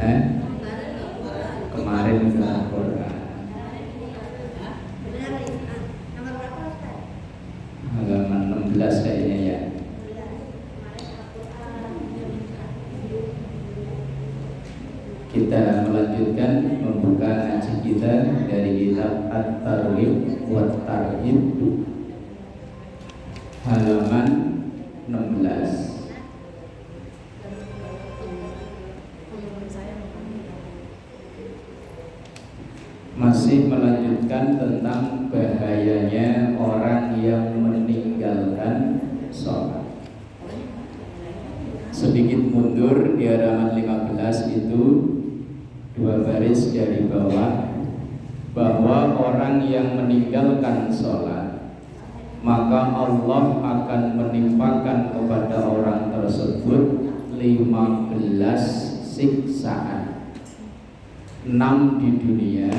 Eh? Kemarin udah Quran. Halaman 16 kayaknya ya. Kita melanjutkan membuka ngaji kita dari kitab At-Targhib wa Tarhib halaman 16. Masih melanjutkan tentang bahayanya orang yang meninggalkan sholat. Sedikit mundur di halaman 15 itu 2 baris dari bawah, bahwa orang yang meninggalkan sholat maka Allah akan menimpakan kepada orang tersebut 15 siksaan, 6 di dunia,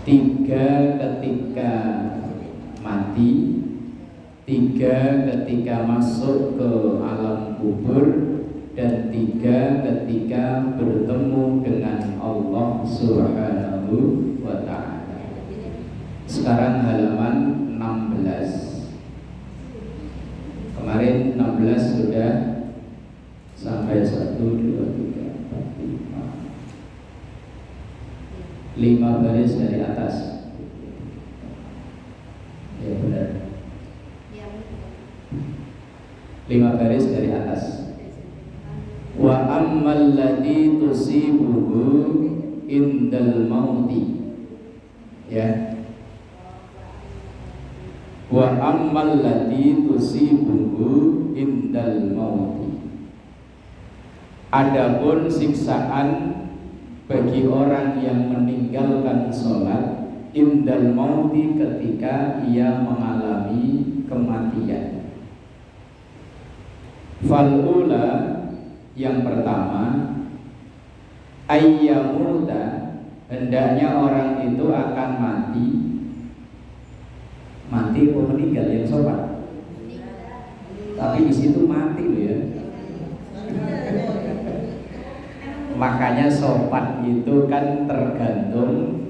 3 ketika mati, 3 ketika masuk ke alam kubur, dan 3 ketika bertemu dengan Allah Subhanahu wa ta'ala. Sekarang halaman 16. Kemarin 16 sudah sampai 1, 2, 3, 4, 5 baris dari atas. Ya benar. 5 baris dari atas. Wa ammal ladzi tusibuhu indal mauti. Ya. Wa ammal ladzi tusibuhu indal mauti. Adapun siksaan bagi orang yang meninggalkan sholat indal mauti, ketika ia mengalami kematian. Fal'ula, yang pertama, ayyamuta, hendaknya orang itu akan mati. Mati atau meninggal yang sopan? Tapi di situ mati loh ya. Makanya sopan itu kan tergantung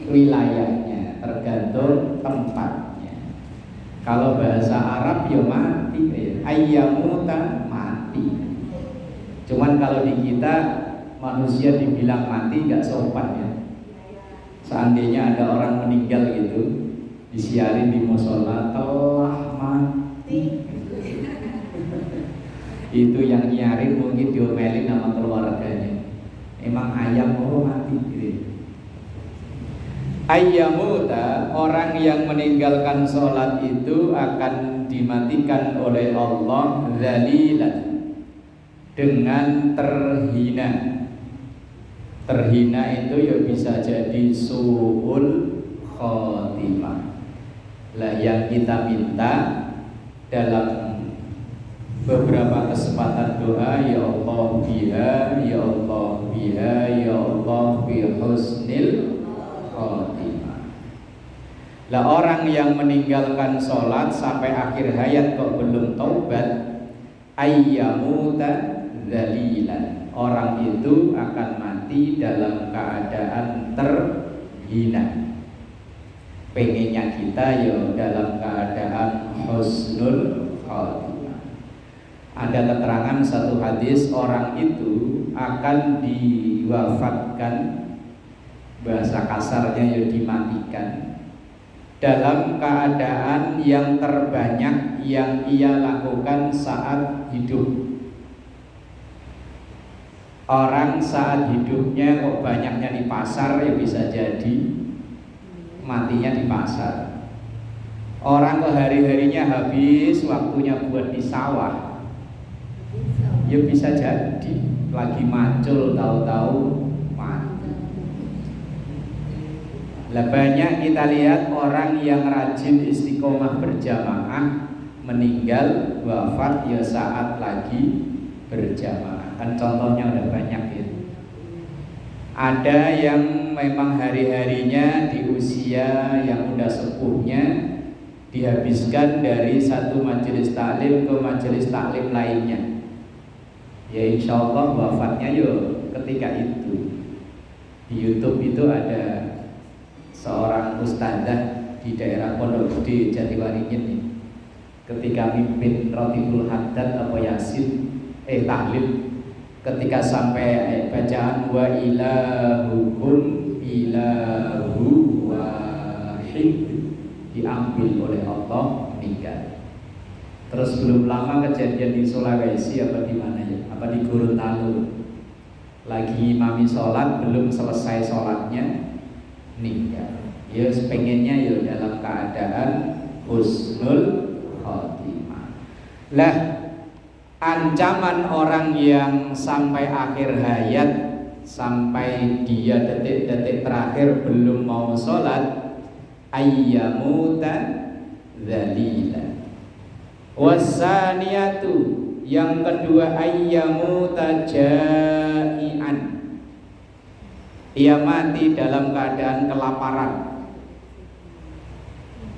wilayahnya, tergantung tempatnya. Kalau bahasa Arab ya mati, ayyamuta mati. Cuman kalau di kita manusia dibilang mati nggak sopan ya. Seandainya ada orang meninggal gitu, disiarin di musola telah mati, itu yang nyiarin mungkin diomelin sama keluarganya. Emang ayam mau mati gitu. Ayyamuta, orang yang meninggalkan sholat itu akan dimatikan oleh Allah dzalilan, dengan terhina. Terhina itu ya bisa jadi su'ul khotimah. Lah yang kita minta dalam beberapa kesempatan doa, ya Allah biha, ya Allah biha, ya Allah bi husnil khotimah. Lah orang yang meninggalkan sholat sampai akhir hayat kok belum taubat, ayyamuta dzalilan, orang itu akan mati dalam keadaan terhina. Pengennya kita ya dalam keadaan husnul khotimah. Ada keterangan satu hadis, orang itu akan diwafatkan, bahasa kasarnya ya dimatikan, dalam keadaan yang terbanyak yang ia lakukan saat hidup. Orang saat hidupnya kok banyaknya di pasar, ya bisa jadi matinya di pasar. Orang kok hari-harinya habis waktunya buat di sawah, ya bisa jadi lagi macul tahu-tahu mati. Lah banyak kita lihat orang yang rajin istiqomah berjamaah meninggal wafat ya saat lagi berjamaah. Kan contohnya udah banyak ya. Ada yang memang hari-harinya di usia yang udah sepuhnya dihabiskan dari satu majelis taklim ke majelis taklim lainnya. Ya insya Allah wafatnya yo ketika itu. Di YouTube itu ada seorang ustadzah di daerah Pondok Gede Jatiwaringin nih. Ketika mimpin Rotibul Haddad apa Yasin tahlil, ketika sampai bacaan wa ilahukum ilahu wahid diambil oleh Allah, meninggal. Terus belum lama kejadian di Sulawesi apa di mana ya? Apa di Gorontalo. Lagi mami sholat, belum selesai sholatnya, meninggal. Ya pengennya ya dalam keadaan husnul khotimah. Lah ancaman orang yang sampai akhir hayat, sampai dia detik-detik terakhir belum mau sholat, ayyamuta dzalila. Wasaniyatu, yang kedua ayyamuta jai'an, ia mati dalam keadaan kelaparan.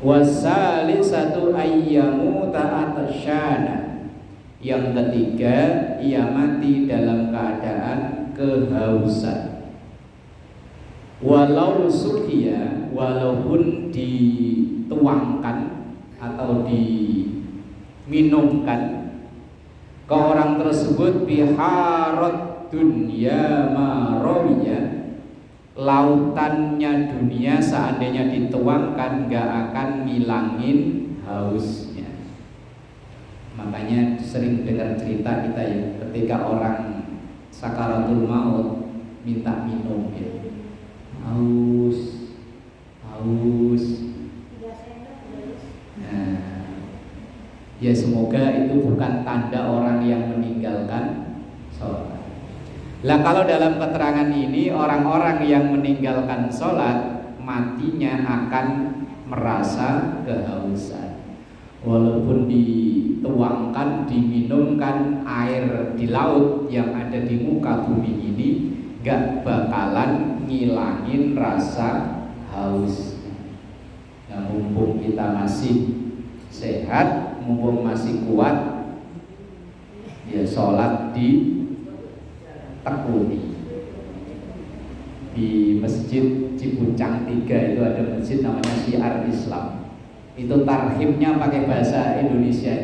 Wasalisatu ayyamuta atasyana, yang ketiga ia mati dalam keadaan kehausan. Walau sukia, walaupun dituangkan atau diminumkan ke orang tersebut biharat dunya marawiyah, lautannya dunia seandainya dituangkan gak akan ngilangin hausnya. Makanya sering dengar cerita kita ya, ketika orang sakaratul maut minta minum ya, haus. Nah, ya semoga itu bukan tanda orang yang meninggalkan sholat. Lah kalau dalam keterangan ini orang-orang yang meninggalkan sholat matinya akan merasa kehausan. Walaupun dituangkan, diminumkan air di laut yang ada di muka bumi ini, gak bakalan ngilangin rasa haus. Nah, mumpung kita masih sehat, mumpung masih kuat, ya sholat di tekuni. Di Masjid Cipuncang 3 itu ada masjid namanya Syiar Islam. Itu tarhibnya pakai bahasa Indonesia.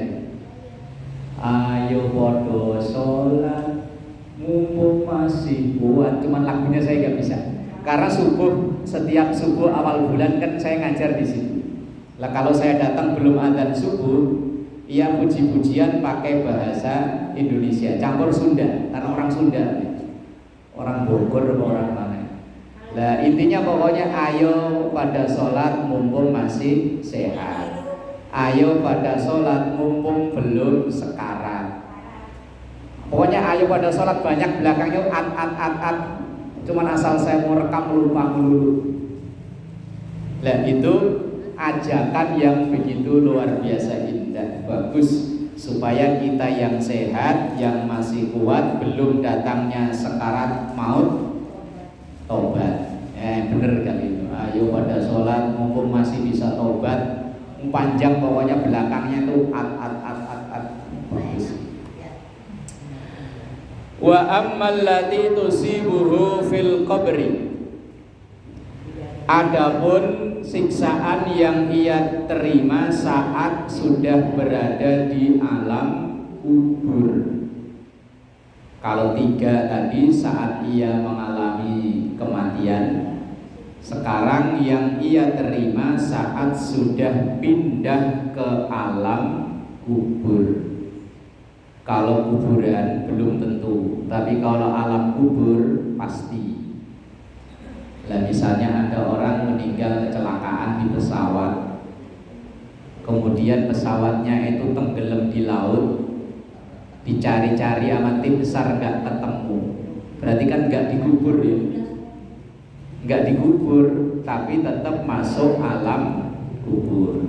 Ayo podo sholat mumpung masih kuat. Cuman lagunya saya nggak bisa. Karena setiap subuh awal bulan kan saya ngajar di situ. Lah kalau saya datang belum adzan subuh, ia puji-pujian pakai bahasa Indonesia, campur Sunda, karena orang Sunda, orang Bogor atau orang mana. Nah intinya pokoknya ayo pada sholat mumpung masih sehat, ayo pada sholat mumpung belum sekarat. Pokoknya ayo pada sholat, banyak belakangnya at. Cuman asal saya mau rekam lupa melulu. Nah itu ajakan yang begitu luar biasa indah, bagus, supaya kita yang sehat, yang masih kuat, belum datangnya sekarat maut, tobat. Bener kali itu. Ayo pada sholat mumpung masih bisa tobat. Panjang pokoknya belakangnya itu at. Bagus. Wa ammal lati tusibuhu fil qabri, adapun siksaan yang ia terima saat sudah berada di alam kubur. Kalau 3 tadi saat ia mengalami kematian, sekarang yang ia terima saat sudah pindah ke alam kubur. Kalau kuburan belum tentu, tapi kalau alam kubur pasti. Lah misalnya ada orang meninggal kecelakaan di pesawat, kemudian pesawatnya itu tenggelam di laut, dicari-cari sama tim besar nggak ketemu, berarti kan nggak dikubur ya, nggak dikubur, tapi tetap masuk alam kubur.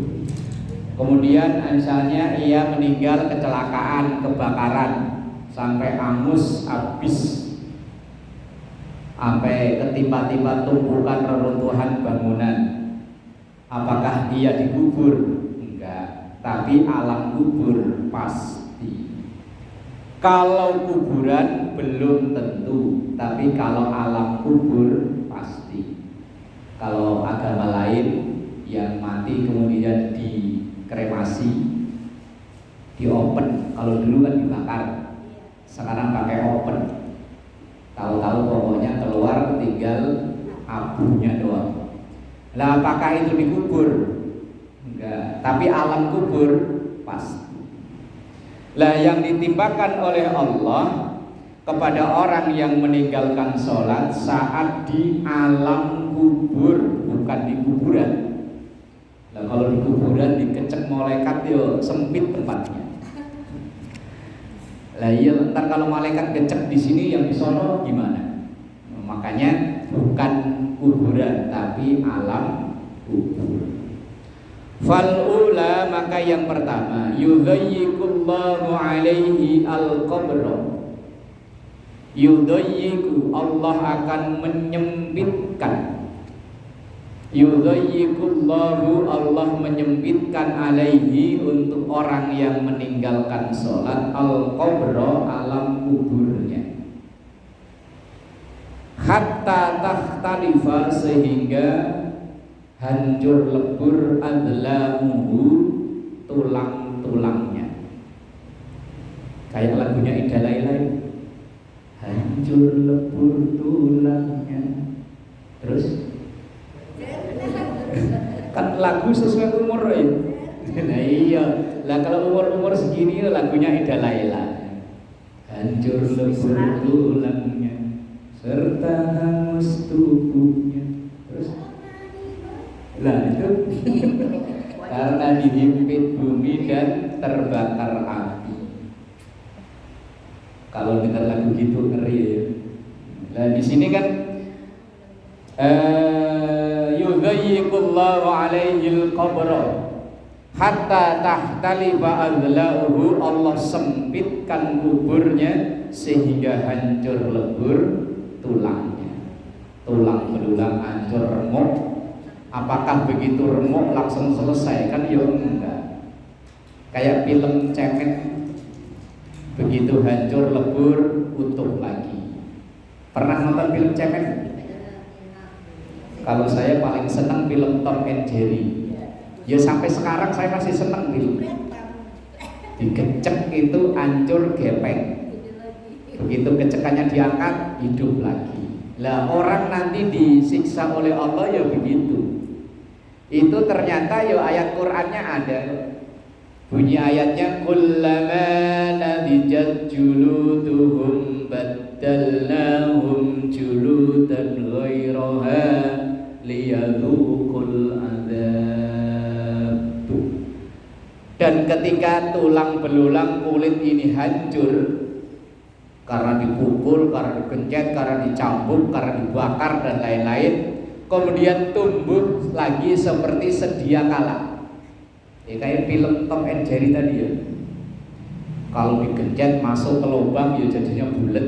Kemudian misalnya ia meninggal kecelakaan, kebakaran, sampai angus habis, sampai ketimpa-timpa tumpukan reruntuhan bangunan. Apakah dia dikubur? Enggak, tapi alam kubur pasti. Kalau kuburan belum tentu, tapi kalau alam kubur pasti. Kalau agama lain yang mati kemudian dikremasi, di open. Kalau dulu kan dibakar, sekarang pakai open. Tahu-tahu pokoknya keluar tinggal abunya doang. Lah apakah itu dikubur? Enggak, tapi alam kubur pasti. Lah yang ditimpakan oleh Allah kepada orang yang meninggalkan sholat saat di alam kubur, bukan di kuburan. Lah kalau di kuburan dikecek malaikat yo sempit tempatnya. Lah iya, ntar kalau malaikat kecek di sini yang di sono gimana? Makanya bukan kuburan tapi alam kubur. Fal'ula, maka yang pertama, yudhayyikullahu alaihi al-qabra. Yudhayyiku, Allah akan menyempitkan. Yudhayyikullahu, Allah menyempitkan alaihi, untuk orang yang meninggalkan sholat, al-qabra, alam kuburnya. Hatta takhtalifa, sehingga hancur lebur adlamuhu, tulang-tulangnya. Kayak lagunya Ida Laila, hancur lebur tulangnya. Terus kan lagu sesuai umur ya. Nah iya, lah kalau umur segini lagunya Ida Laila, hancur lebur tulangnya serta hangus tubuhnya. Terus lah itu karena dihimpit bumi dan terbakar api. Kalau dengar lagu gitu ngeri ya. Nah di sini kan yudhayyiqullahu alaihil qabra hatta tahtalifa adla'uhu, Allah sempitkan kuburnya sehingga hancur lebur tulangnya. Tulang belulang hancur remuk. Apakah begitu remuk langsung selesai? Kan ya enggak. Kayak film cemen, begitu hancur lebur utuh lagi. Pernah nonton film cemen? Kalau saya paling senang film Tom and Jerry. Ya sampai sekarang saya masih senang film. Dikecek itu hancur gepeng. Begitu kecekannya diangkat, hidup lagi. Lah orang nanti disiksa oleh Allah ya begitu. Itu ternyata ya ayat Qur'annya ada. Bunyi ayatnya, kullama nadijat juluduhum baddalnahum juludan ghairaha liyadhuqul adzab. Dan ketika tulang belulang kulit ini hancur karena dipukul, karena dipencet, karena dicambuk, karena dibakar dan lain-lain, kemudian tumbuh lagi seperti sedia kala. Ya kayak film Tom and Jerry tadi ya. Kalau digencet masuk ke lubang ya jadinya bulat.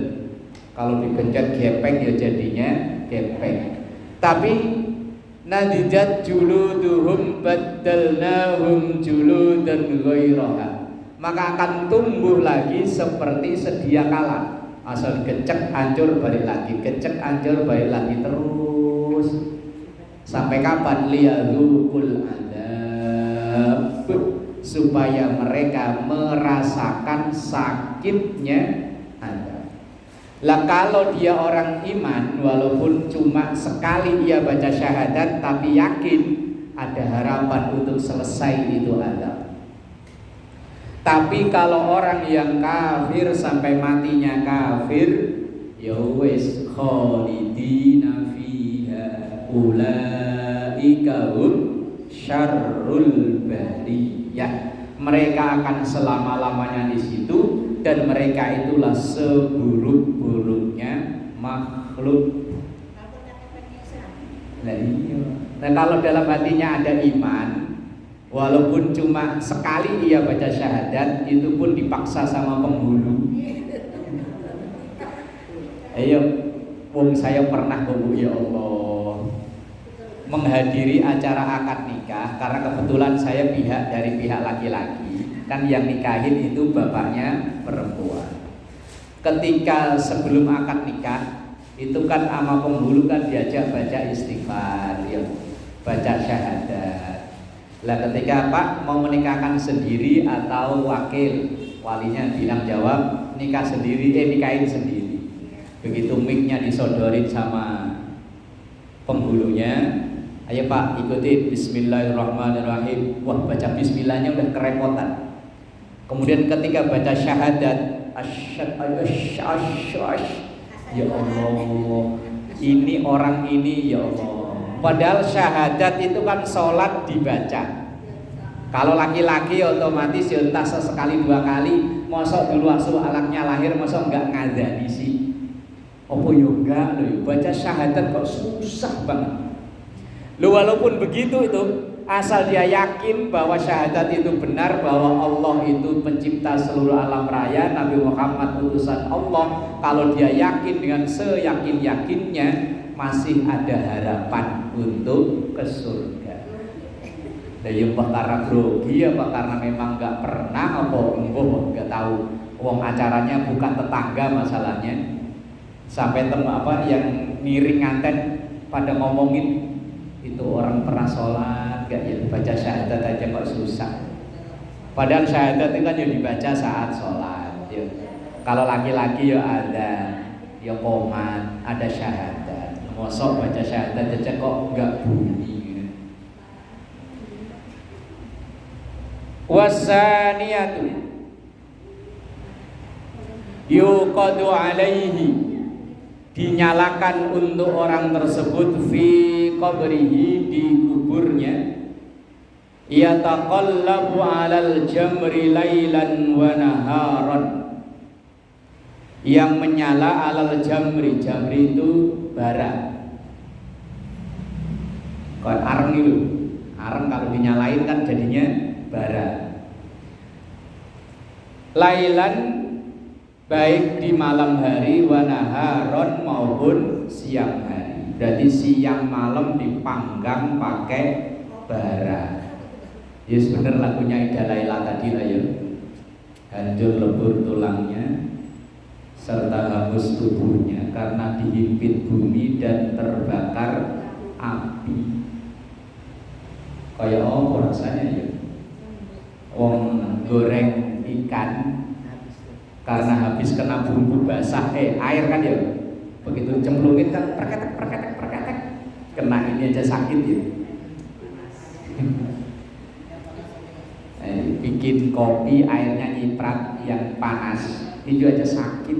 Kalau digencet gepeng ya jadinya gepeng. Tapi nadijat juluduhum baddalnahum juludan ghairaha, maka akan tumbuh lagi seperti sedia kala. Asal gecek hancur balik lagi, gecek hancur balik lagi, terus sampai kapan? Liyadzuqul adzab, supaya mereka merasakan sakitnya adzab. Lah kalau dia orang iman, walaupun cuma sekali ia baca syahadat, tapi yakin ada harapan untuk selesai itu adzab. Tapi kalau orang yang kafir sampai matinya kafir, ya wis khalidina fiha ulaika hum syarrul bariyah. Mereka akan selama-lamanya di situ dan mereka itulah seburuk-buruknya makhluk. Nah kalau dalam hatinya ada iman, walaupun cuma sekali ia baca syahadat, itu pun dipaksa sama penghulu. Ayo, wong saya pernah Bu, ya Allah, menghadiri acara akad nikah karena kebetulan saya dari pihak laki-laki, kan yang nikahin itu bapaknya perempuan. ketika sebelum akad nikah itu kan sama penghulu kan diajak baca istighfar, ya, baca syahadat. Lah ketika Pak mau menikahkan sendiri atau wakil, walinya bilang jawab nikah sendiri, nikahin sendiri. Begitu mic-nya disodorin sama penghulunya, ayo Pak ikuti Bismillahirrahmanirrahim. Wah, baca Bismillahnya udah kerepotan. Kemudian ketika baca syahadat, ya Allah, ini orang ini, ya Allah. Padahal syahadat itu kan sholat dibaca. Kalau laki-laki otomatis ya entah sesekali dua kali. Mosok dulu asuh anaknya lahir, mosok enggak ngadzani sih. Apa ya enggak loh, baca syahadat kok susah banget. Loh, walaupun begitu itu, asal dia yakin bahwa syahadat itu benar, bahwa Allah itu pencipta seluruh alam raya, Nabi Muhammad utusan Allah. Kalau dia yakin dengan seyakin-yakinnya, masih ada harapan untuk ke surga. Ya apa karena grogi, apa karena memang nggak pernah, apa nggak tahu. Wong acaranya bukan tetangga masalahnya. Sampai yang ngiring nganten pada ngomongin itu orang pernah sholat, gak ya baca syahadat aja kok susah. Padahal syahadat itu kan ya dibaca saat sholat. Ya. Kalau laki-laki ya ada, ya qomat, ada syahadat. Mosok baca syahadat aja kok nggak bunyi. Wasaniyatu yuqadu alaihi, dinyalakan untuk orang tersebut fi qabrihi, di kuburnya, yataqallabu 'alal jamri lailan wa naharan, yang menyala 'alal jamri. Jamri itu bara, kayak areng itu. Areng kalau dinyalain kan jadinya bara. Lailan, baik di malam hari, wa naharon, maupun siang hari. Berarti siang malam dipanggang pakai bara. Ya bener lagunya Ida Laila tadi lah ya. Hancur lebur tulangnya serta hangus tubuhnya karena dihimpit bumi dan terbakar api. Kayak apa rasanya ya? Wong goreng ikan karena habis kena bumbu basah, air kan ya, begitu cemplungin kan perketek, kena ini aja sakit ya. Bikin kopi airnya nyiprat yang panas itu aja sakit,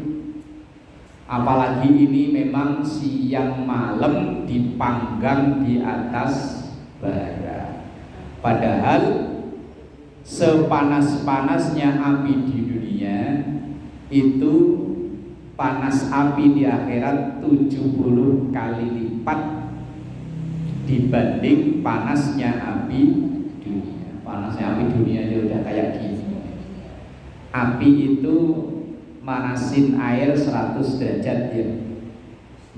apalagi ini memang siang malam dipanggang di atas bara. Padahal sepanas-panasnya api di dunia, itu panas api di akhirat 70 kali lipat dibanding panasnya api dunia. Panasnya api dunia aja udah kayak gini. Api itu manasin air 100 derajat ya.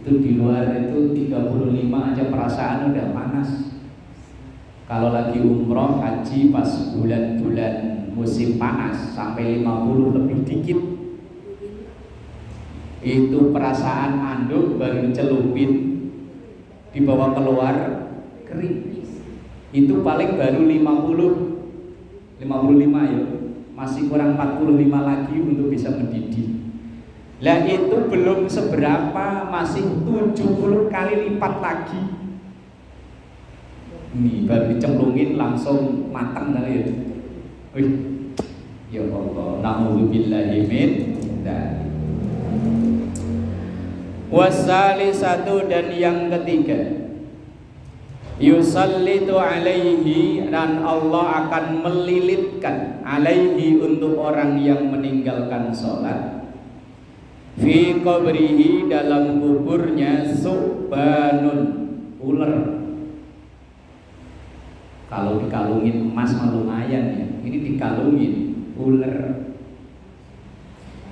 Itu di luar itu 35 aja perasaan udah panas. Kalau lagi umroh haji pas bulan-bulan musim panas sampai 50 lebih dikit, itu perasaan anduk baru celupin dibawa keluar kering. Itu paling baru 55 ya, masih kurang 45 lagi untuk bisa mendidih. Lah itu belum seberapa, masih 70 kali lipat lagi. Ini baru dicemplungin langsung matang kali ya. Wih, ya Allah, na'udzubillahi min dzalik. Wasalisatu, dan yang ketiga, yusallitu alaihi, dan Allah akan melilitkan alaihi untuk orang yang meninggalkan sholat, fi qabrihi, dalam kuburnya, subbanun, ular. Kalau dikalungin emas mah lumayan ya, ini dikalungin ular.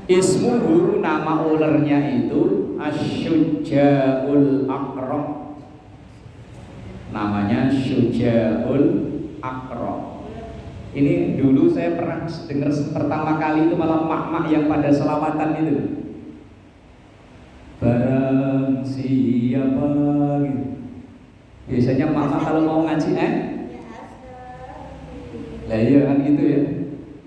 Ismuhu, nama ularnya itu Asyuja'ul Aqra. Namanya Syuja'ul Aqra. Ini dulu saya pernah dengar pertama kali itu malah mak-mak yang pada selawatan itu. barang siapa gitu. Biasanya mama kalau mau ngaji lah iya kan gitu ya.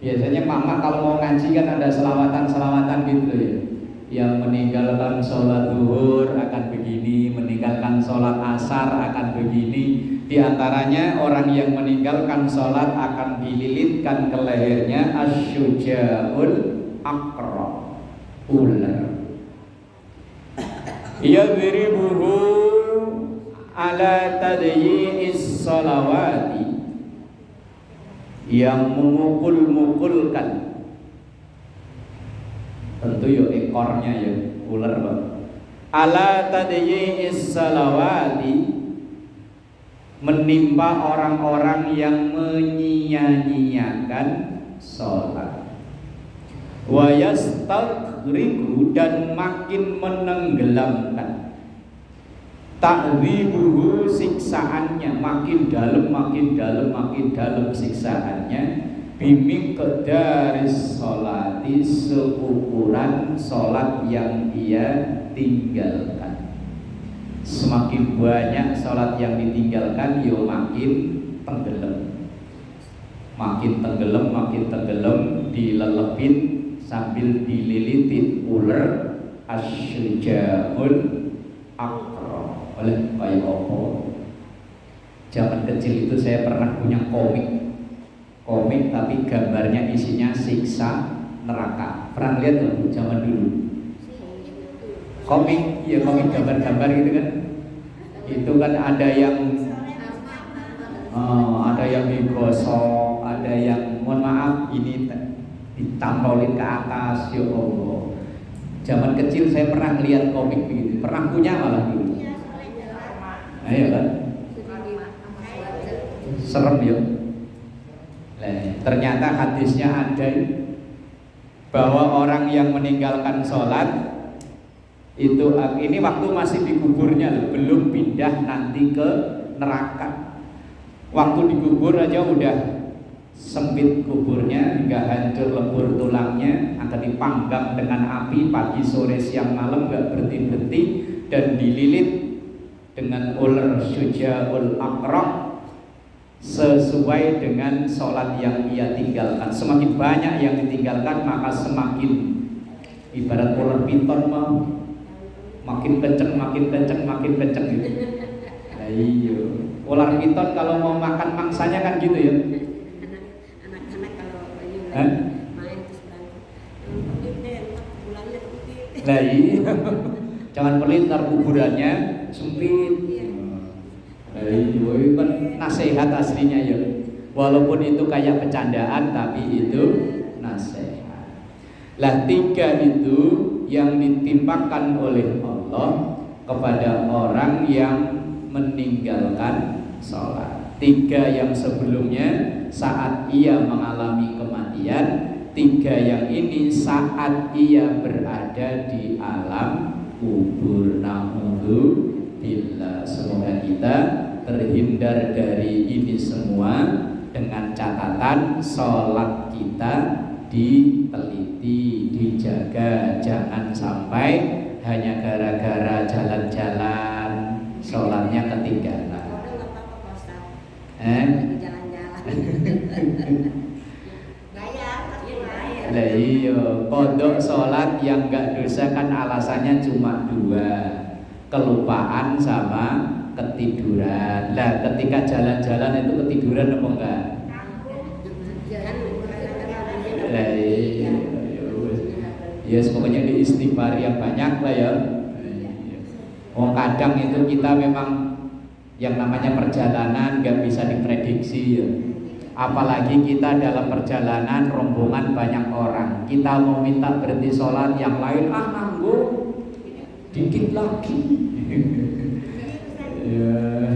Biasanya mama kalau mau ngaji kan ada selawatan gitu ya. Yang meninggalkan sholat zuhur akan begini, meninggalkan sholat asar akan begini. Di antaranya orang yang meninggalkan sholat akan dililitkan ke lehernya asyuja'ul aqra, ular. Yadribuhu ala tadyi'is sholawati, yang memukul-mukulkan, tentu ya ekornya ya ular bang. Ala tadyi'is sholawati, menimpa orang-orang yang menyia-nyiakan sholat. Wa yastaghriqu, dan makin menenggelamkan. Ta'dhibuhu, siksaannya makin dalam, makin dalam, makin dalam siksaannya. Bimiqdaris sholati, seukuran sholat yang ia tinggalkan. Semakin banyak sholat yang ditinggalkan, yo makin tenggelam. Makin tenggelam, makin tenggelam, dilelepin sambil dililitin ular asyuja'ul aqra. Oleh kayak opo. Zaman kecil itu saya pernah punya komik tapi gambarnya isinya siksa neraka. Pernah lihat nggak zaman dulu? Komik, ya komik gambar-gambar gitu kan. Itu kan ada yang digosok, ada yang mohon maaf ini ditantolin ke atas, ya Allah. Zaman kecil saya pernah lihat komik begitu, pernah punya malah dulu. Ayo kan, serem ya. Ternyata hadisnya ada bahwa orang yang meninggalkan sholat itu, ini waktu masih di kuburnya, belum pindah nanti ke neraka. Waktu dikubur aja udah sempit kuburnya hingga hancur lebur tulangnya, akan dipanggang dengan api pagi sore siang malam gak berhenti-berhenti, dan dililit dengan ular syuja'ul aqra sesuai dengan sholat yang ia tinggalkan. Semakin banyak yang ditinggalkan, maka semakin ibarat ular piton mau makin kenceng, makin kenceng, makin kenceng gitu. Nah, iya. Ular piton kalau mau makan mangsanya kan gitu ya. Anak-anak kalau main terus berantem. Nah iya. Jangan pelit, ntar kuburannya sempit. Nah iya, kan nasihat aslinya ya. Walaupun itu kayak bercandaan, tapi itu nasihat. Lah tiga itu yang ditimpakan oleh Allah kepada orang yang meninggalkan sholat. Tiga yang sebelumnya saat ia mengalami kematian, tiga yang ini saat ia berada di alam kubur. Na'udzubillah. Semoga kita terhindar dari ini semua, dengan catatan sholat kita diteliti, dijaga, jangan sampai hanya gara-gara jalan-jalan sholatnya ketinggalan. Lah iya, kodok sholat yang gak dosa kan alasannya cuma dua, kelupaan sama ketiduran. Lah ketika jalan-jalan itu ketiduran apa enggak? Lah iya, yes, pokoknya di istighfar yang banyak lah ya. Kadang itu kita memang yang namanya perjalanan gak bisa diprediksi ya. Apalagi kita dalam perjalanan rombongan banyak orang, kita mau minta berhenti sholat, yang lain nanggung dikit lagi.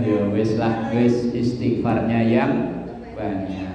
Ya wis lah, wis istighfarnya yang banyak.